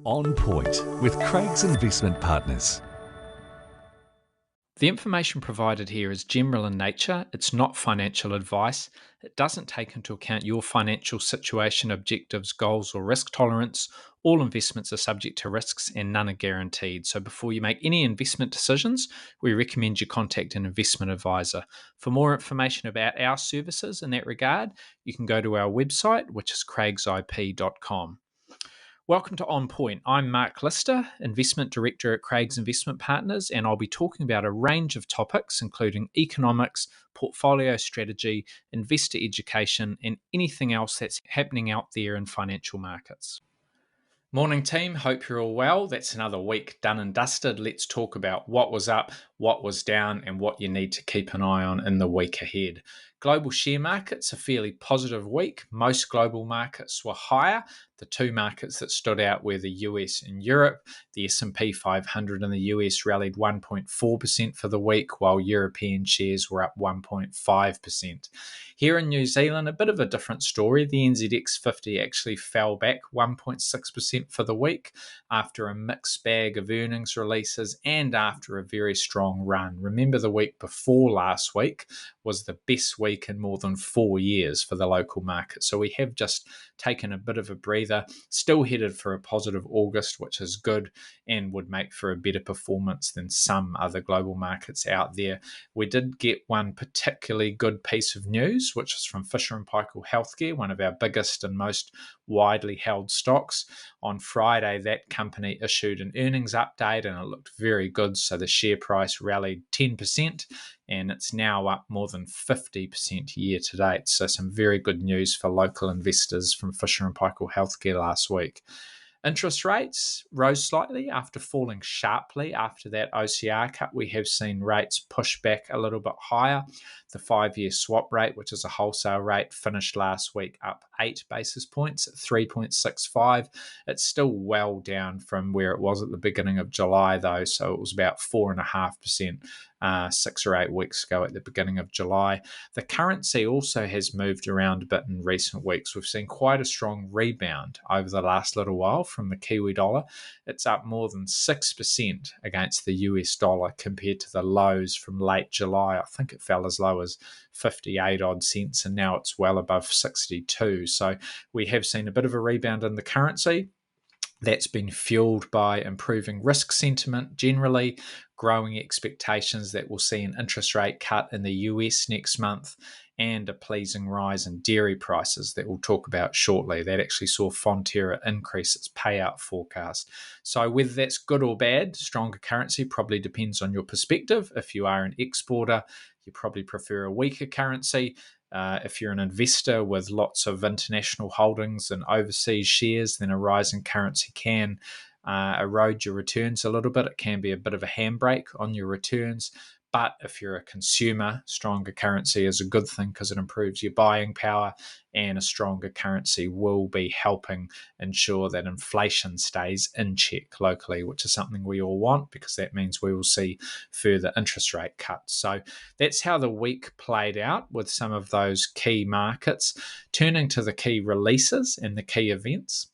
On Point with Craig's Investment Partners. The information provided here is general in nature. It's not financial advice. It doesn't take into account your financial situation, objectives, goals, or risk tolerance. All investments are subject to risks and none are guaranteed. So before you make any investment decisions, we recommend you contact an investment advisor. For more information about our services in that regard, you can go to our website, which is craigsip.com. Welcome to On Point. I'm Mark Lister, Investment Director at Craig's Investment Partners, and I'll be talking about a range of topics, including economics, portfolio strategy, investor education, and anything else that's happening out there in financial markets. Morning team, hope you're all well. That's another week done and dusted. Let's talk about what was up, what was down, and what you need to keep an eye on in the week ahead. Global share markets, a fairly positive week. Most global markets were higher. The two markets that stood out were the US and Europe. The S&P 500 in the US rallied 1.4% for the week, while European shares were up 1.5%. Here in New Zealand, a bit of a different story. The NZX 50 actually fell back 1.6% for the week after a mixed bag of earnings releases and after a very strong run. Remember, the week before last week was the best week in more than 4 years for the local market. So we have just taken a bit of a breather, still headed for a positive August, which is good and would make for a better performance than some other global markets out there. We did get one particularly good piece of news, which is from Fisher & Paykel Healthcare, one of our biggest and most widely held stocks. On Friday, that company issued an earnings update and it looked very good. So the share price rallied 10% and it's now up more than 50% year to date. So some very good news for local investors from Fisher & Paykel Healthcare last week. Interest rates rose slightly after falling sharply after that OCR cut. We have seen rates push back a little bit higher. The 5-year swap rate, which is a wholesale rate, finished last week up 8 basis points at 3.65. It's still well down from where it was at the beginning of July, though. So it was about 4.5%. 6 or 8 weeks ago at the beginning of July. The currency also has moved around a bit in recent weeks. We've seen quite a strong rebound over the last little while from the Kiwi dollar. It's up more than 6% against the US dollar compared to the lows from late July. I think it fell as low as 58 odd cents and now it's well above 62. So we have seen a bit of a rebound in the currency. That's been fueled by improving risk sentiment generally, growing expectations that we'll see an interest rate cut in the US next month, and a pleasing rise in dairy prices that we'll talk about shortly. That actually saw Fonterra increase its payout forecast. So whether that's good or bad, stronger currency probably depends on your perspective. If you are an exporter, you probably prefer a weaker currency. If you're an investor with lots of international holdings and overseas shares, then a rising currency can erode your returns a little bit. It can be a bit of a handbrake on your returns. But if you're a consumer, stronger currency is a good thing because it improves your buying power, and a stronger currency will be helping ensure that inflation stays in check locally, which is something we all want because that means we will see further interest rate cuts. So that's how the week played out with some of those key markets. Turning to the key releases and the key events.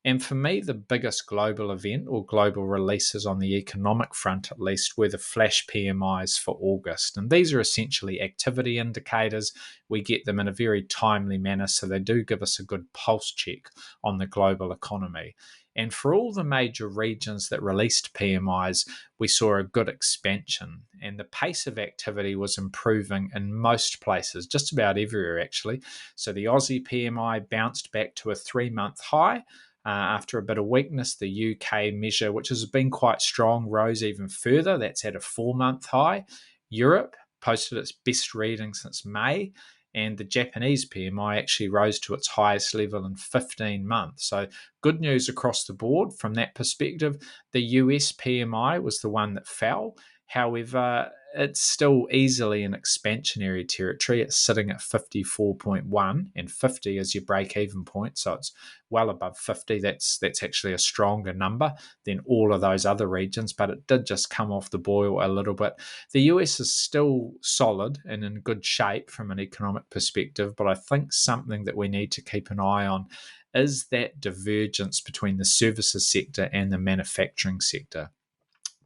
And for me, the biggest global event or global releases on the economic front, at least, were the flash PMIs for August. And these are essentially activity indicators. We get them in a very timely manner, so they do give us a good pulse check on the global economy. And for all the major regions that released PMIs, we saw a good expansion. And the pace of activity was improving in most places, just about everywhere, actually. So the Aussie PMI bounced back to a 3-month high. After a bit of weakness, the UK measure, which has been quite strong, rose even further. That's at a 4-month high. Europe posted its best reading since May, and the Japanese PMI actually rose to its highest level in 15 months. So good news across the board from that perspective. The US PMI was the one that fell. However, it's still easily in expansionary territory. It's sitting at 54.1, and 50 is your break-even point, so it's well above 50. That's actually a stronger number than all of those other regions, but it did just come off the boil a little bit. The US is still solid and in good shape from an economic perspective, but I think something that we need to keep an eye on is that divergence between the services sector and the manufacturing sector.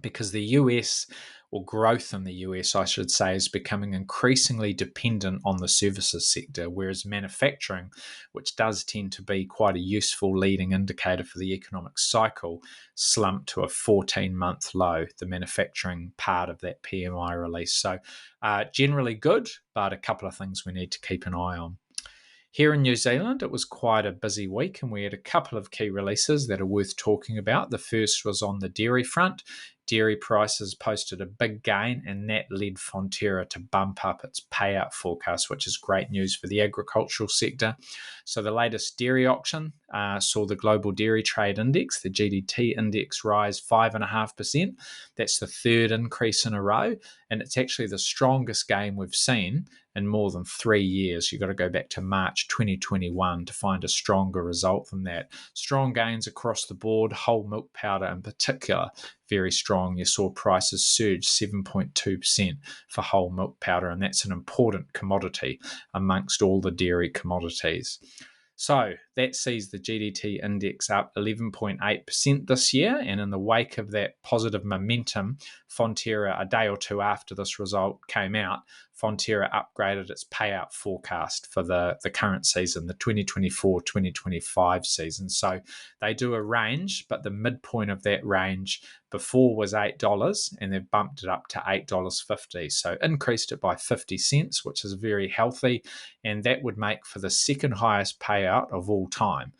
Because the US, or growth in the US, I should say, is becoming increasingly dependent on the services sector, whereas manufacturing, which does tend to be quite a useful leading indicator for the economic cycle, slumped to a 14-month low, the manufacturing part of that PMI release. So generally good, but a couple of things we need to keep an eye on. Here in New Zealand, it was quite a busy week, and we had a couple of key releases that are worth talking about. The first was on the dairy front. Dairy prices posted a big gain, and that led Fonterra to bump up its payout forecast, which is great news for the agricultural sector. So the latest dairy auction saw the Global Dairy Trade Index, the GDT index, rise 5.5%. That's the third increase in a row, and it's actually the strongest gain we've seen in more than 3 years. You've got to go back to March 2021 to find a stronger result than that. Strong gains across the board, whole milk powder in particular, very strong. You saw prices surge 7.2% for whole milk powder, and that's an important commodity amongst all the dairy commodities. So that sees the GDT index up 11.8% this year, and in the wake of that positive momentum, Fonterra, a day or two after this result came out, Fonterra upgraded its payout forecast for the current season, the 2024-2025 season. So they do a range, but the midpoint of that range before was $8, and they've bumped it up to $8.50. So increased it by 50 cents, which is very healthy, and that would make for the second highest payout of all time.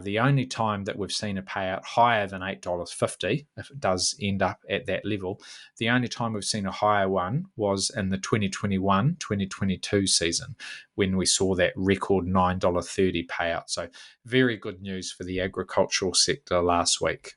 The only time that we've seen a payout higher than $8.50, if it does end up at that level, the only time we've seen a higher one was in the 2021-2022 season, when we saw that record $9.30 payout. So very good news for the agricultural sector last week.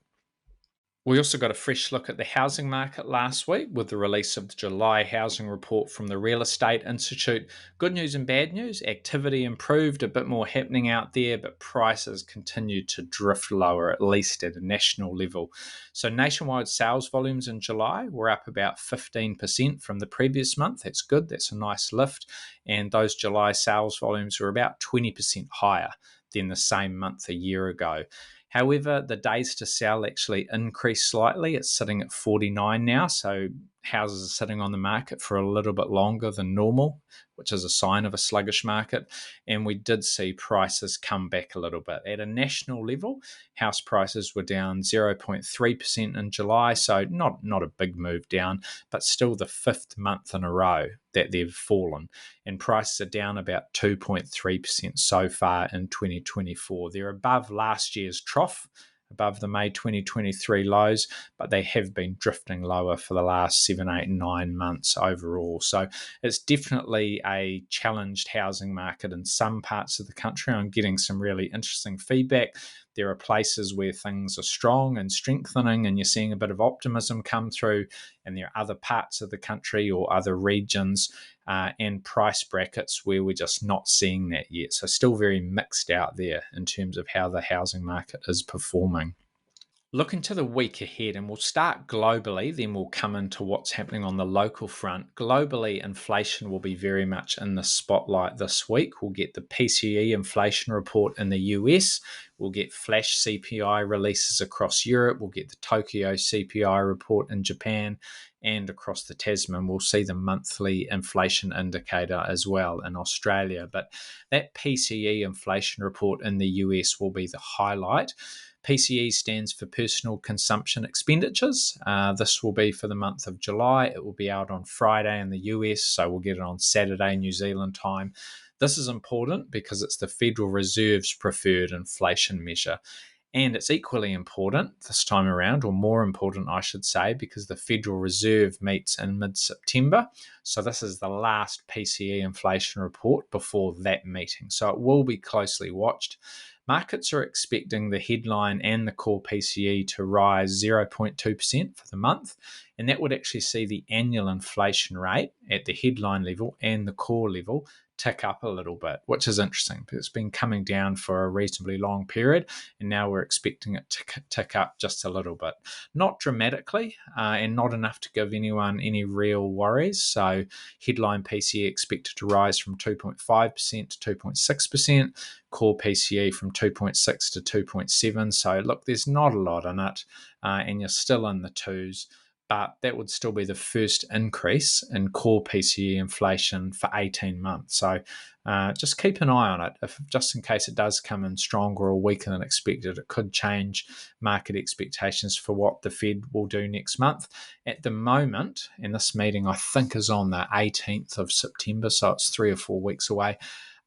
We also got a fresh look at the housing market last week with the release of the July housing report from the Real Estate Institute. Good news and bad news. Activity improved, a bit more happening out there, but prices continued to drift lower, at least at a national level. So nationwide sales volumes in July were up about 15% from the previous month. That's good. That's a nice lift. And those July sales volumes were about 20% higher than the same month a year ago. However, the days to sell actually increased slightly. It's sitting at 49 now, so houses are sitting on the market for a little bit longer than normal, which is a sign of a sluggish market. And we did see prices come back a little bit. At a national level, house prices were down 0.3% in July, so not a big move down, but still the fifth month in a row that they've fallen. And prices are down about 2.3% so far in 2024. They're above last year's trough, above the May 2023 lows, but they have been drifting lower for the last 7, 8, 9 months overall. So it's definitely a challenged housing market in some parts of the country. I'm getting some really interesting feedback. There are places where things are strong and strengthening, and you're seeing a bit of optimism come through, and there are other parts of the country or other regions and price brackets where we're just not seeing that yet. So still very mixed out there in terms of how the housing market is performing. Looking to the week ahead, and we'll start globally, then we'll come into what's happening on the local front. Globally, inflation will be very much in the spotlight this week. We'll get the PCE inflation report in the US. We'll get flash CPI releases across Europe. We'll get the Tokyo CPI report in Japan, and across the Tasman, we'll see the monthly inflation indicator as well in Australia. But that PCE inflation report in the US will be the highlight. PCE stands for Personal Consumption Expenditures. This will be for the month of July. It will be out on Friday in the US, so we'll get it on Saturday, New Zealand time. This is important because it's the Federal Reserve's preferred inflation measure. And it's equally important this time around, or more important, I should say, because the Federal Reserve meets in mid-September. So this is the last PCE inflation report before that meeting. So it will be closely watched. Markets are expecting the headline and the core PCE to rise 0.2% for the month, and that would actually see the annual inflation rate at the headline level and the core level tick up a little bit, which is interesting because it's been coming down for a reasonably long period, and now we're expecting it to tick up just a little bit. Not dramatically, and not enough to give anyone any real worries. So headline PCE expected to rise from 2.5% to 2.6%, core PCE from 2.6 to 2.7. So look, there's not a lot in it, and you're still in the twos, but that would still be the first increase in core PCE inflation for 18 months. So just keep an eye on it. Just in case it does come in stronger or weaker than expected, it could change market expectations for what the Fed will do next month. At the moment, and this meeting I think is on the 18th of September, so it's 3 or 4 weeks away.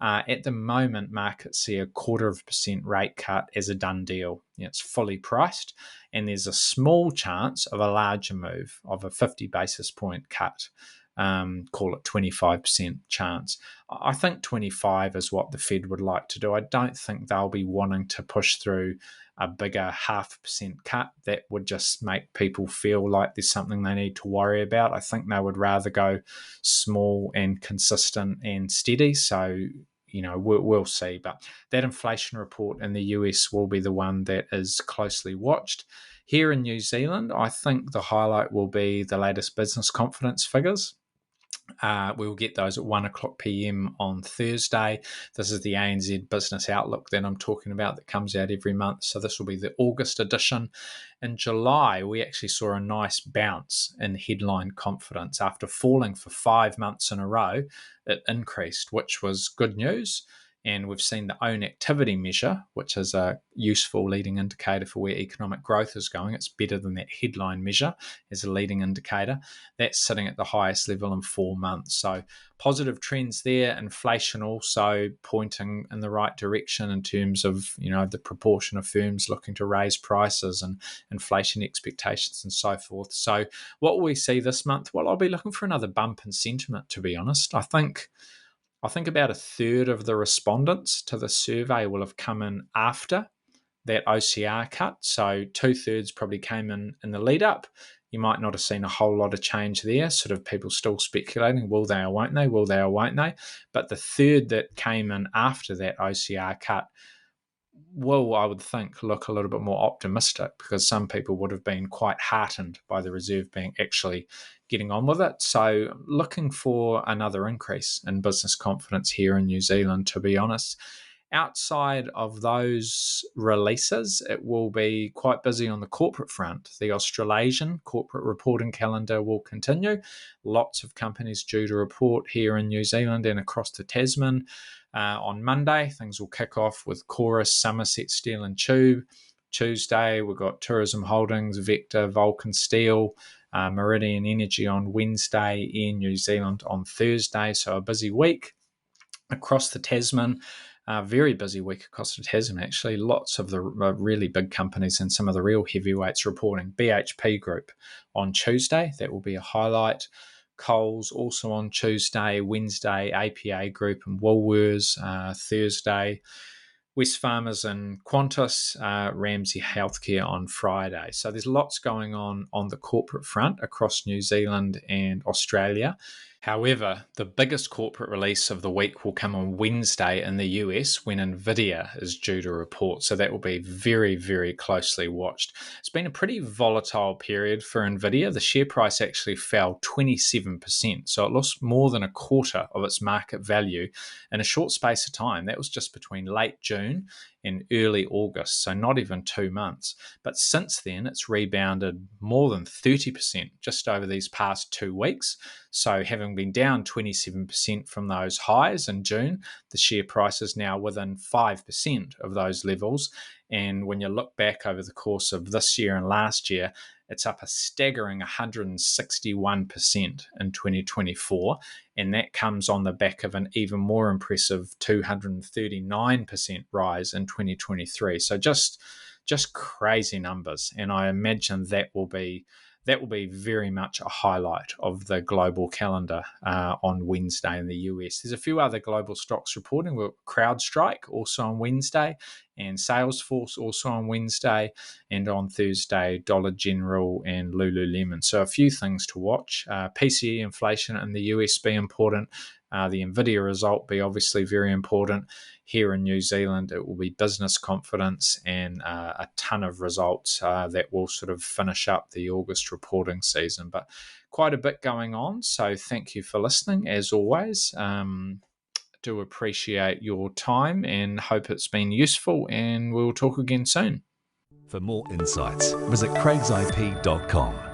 At the moment, markets see a 0.25% rate cut as a done deal. It's fully priced, and there's a small chance of a larger move, of a 50 basis point cut. Call it 25% chance. I think 25 is what the Fed would like to do. I don't think they'll be wanting to push through a bigger 0.5% cut. That would just make people feel like there's something they need to worry about. I think they would rather go small and consistent and steady. So, we'll see. But that inflation report in the US will be the one that is closely watched. Here in New Zealand, I think the highlight will be the latest business confidence figures. We will get those at 1 o'clock p.m. on Thursday. This is the ANZ Business Outlook that I'm talking about that comes out every month. So this will be the August edition. In July, we actually saw a nice bounce in headline confidence. After falling for 5 months in a row, it increased, which was good news. And we've seen the own activity measure, which is a useful leading indicator for where economic growth is going. It's better than that headline measure as a leading indicator. That's sitting at the highest level in 4 months. So positive trends there. Inflation also pointing in the right direction in terms of, the proportion of firms looking to raise prices and inflation expectations and so forth. So what will we see this month? Well, I'll be looking for another bump in sentiment, to be honest. I think about a third of the respondents to the survey will have come in after that OCR cut. So 2/3 probably came in the lead up. You might not have seen a whole lot of change there, sort of people still speculating, will they or won't they, will they or won't they? But the third that came in after that OCR cut will, I would think, look a little bit more optimistic, because some people would have been quite heartened by the Reserve Bank actually getting on with it. So looking for another increase in business confidence here in New Zealand, to be honest. Outside of those releases, it will be quite busy on the corporate front. The Australasian corporate reporting calendar will continue. Lots of companies due to report here in New Zealand and across the Tasman. On Monday, things will kick off with Chorus, Summerset, Steel and Tube. Tuesday, we've got Tourism Holdings, Vector, Vulcan Steel, Meridian Energy on Wednesday, in New Zealand on Thursday. So a busy week across the Tasman. Very busy week across the Tasman, actually. Lots of the really big companies and some of the real heavyweights reporting. BHP Group on Tuesday, that will be a highlight. Coles also on Tuesday. Wednesday, APA Group and Woolworths. Thursday, Wesfarmers and Qantas. Ramsay Healthcare on Friday. So there's lots going on the corporate front across New Zealand and Australia. However, the biggest corporate release of the week will come on Wednesday in the US, when NVIDIA is due to report. So that will be very, very closely watched. It's been a pretty volatile period for NVIDIA. The share price actually fell 27%. So it lost more than a quarter of its market value in a short space of time. That was just between late June in early August, so not even 2 months. But since then, it's rebounded more than 30% just over these past 2 weeks. So having been down 27% from those highs in June, the share price is now within 5% of those levels. And when you look back over the course of this year and last year, it's up a staggering 161% in 2024. And that comes on the back of an even more impressive 239% rise in 2023. So just crazy numbers. And I imagine that will be very much a highlight of the global calendar on Wednesday in the US. There's a few other global stocks reporting. We've got CrowdStrike also on Wednesday, and Salesforce also on Wednesday, and on Thursday, Dollar General and Lululemon. So a few things to watch. PCE inflation in the US be important. The NVIDIA result be obviously very important. Here in New Zealand, it will be business confidence and a ton of results that will sort of finish up the August reporting season. But quite a bit going on. So thank you for listening, as always. Do appreciate your time and hope it's been useful, and we'll talk again soon. For more insights, visit craigsip.com.